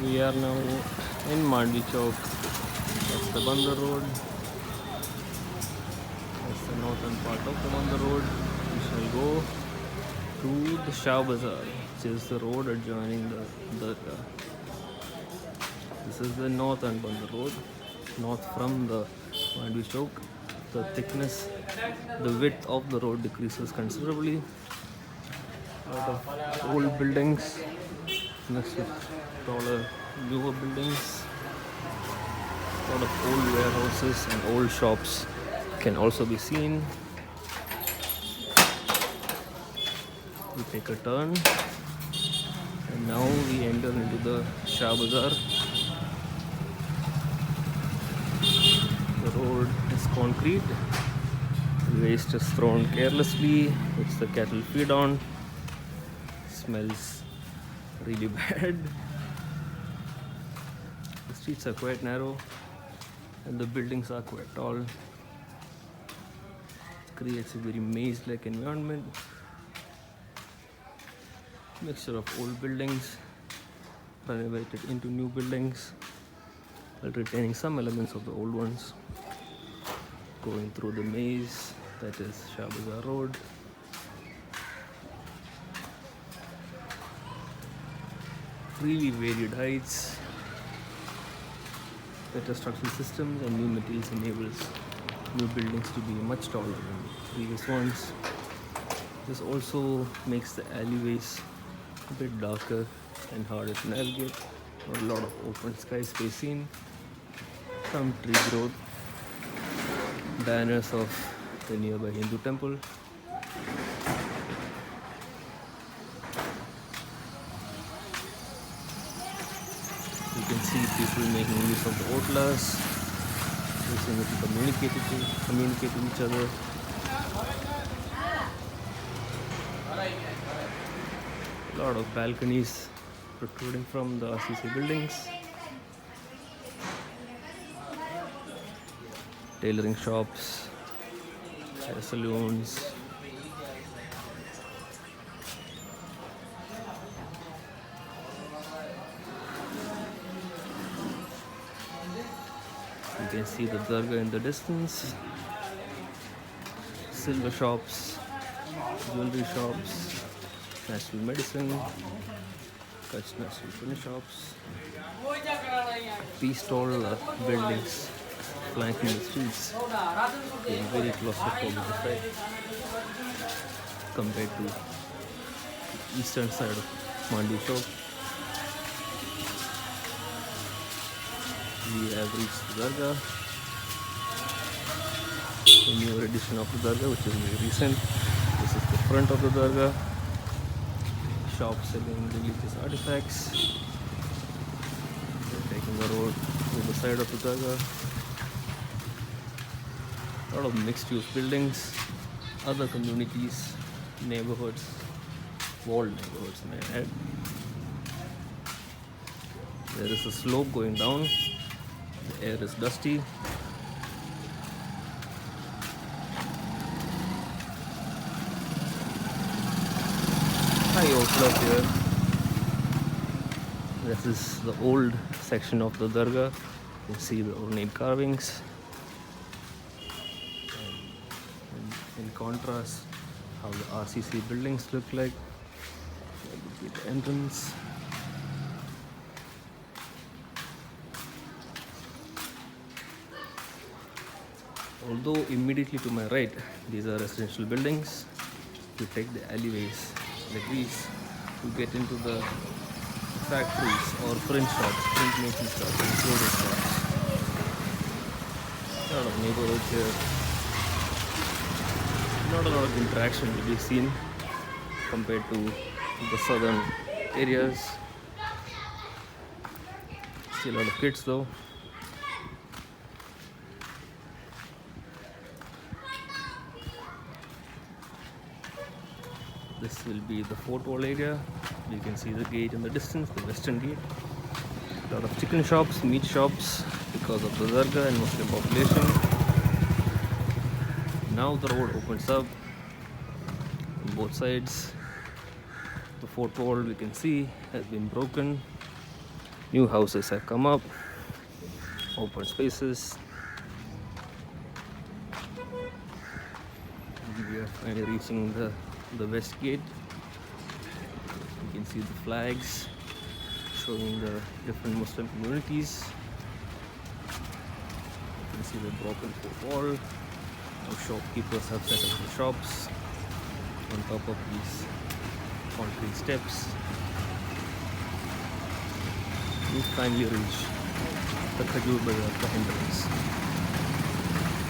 We are now in Mandi Chowk. That's the Bandar Road. That's the northern part of the Bandar Road. We shall go to the Shah Bazaar, which is the road adjoining the Dargah. This is the northern Bandar Road, north from the Mandi Chowk. The thickness, the width of the road decreases considerably. A lot of old buildings next to taller, newer buildings. A lot of old warehouses and old shops can also be seen. We take a turn and now we enter into the Shah Bazaar. The road is concrete. Waste is thrown carelessly, which the cattle feed on. Smells really bad. The streets are quite narrow and the buildings are quite tall. It creates a very maze-like environment. Mixture of old buildings renovated into new buildings while retaining some elements of the old ones. Going through the maze that is Shah Bazaar Road. Really varied heights. Better structural systems and new materials enables new buildings to be much taller than previous ones. This also makes the alleyways a bit darker and harder to navigate. A lot of open sky space seen, some tree growth, banners of the nearby Hindu temple. You can see people making use of the otlas, using it to communicate with each other. A lot of balconies protruding from the RCC buildings. Tailoring shops, hair saloons. You can see the Dargah in the distance. Silver shops, jewelry shops, natural medicine, Kutch natural furniture shops, tea stall buildings flanking the streets. They are very claustrophobic effect compared to the eastern side of Mandi Chowk. We have reached the Dargah, the newer edition of the Dargah, which is very recent. This is the front of the Dargah. Shops selling religious artifacts. We're taking the road to the side of the Dargah. A lot of mixed-use buildings, other communities, neighborhoods, walled neighborhoods, may I add. There is a slope going down. The air is dusty. High outlook here. This is the old section of the Dargah. You can see the ornate carvings. In contrast, how the RCC buildings look like. That would be the entrance. Although immediately to my right, these are residential buildings, you take the alleyways like these to get into the factories or print shops, printmaking shops, and clothing shops. A lot of neighborhoods here. Not a lot of interaction to be seen compared to the southern areas. See a lot of kids though. This will be the fort wall area. You can see the gate in the distance, the western gate. A lot of chicken shops, meat shops because of the Dargah and Muslim population. Now the road opens up on both sides. The fort wall we can see has been broken. New houses have come up, open spaces. We are finally reaching the west gate. You can see the flags showing the different Muslim communities. You can see the broken wall. Now shopkeepers have set up the shops on top of these concrete steps. We finally reach the Khajur Bazaar, the entrance.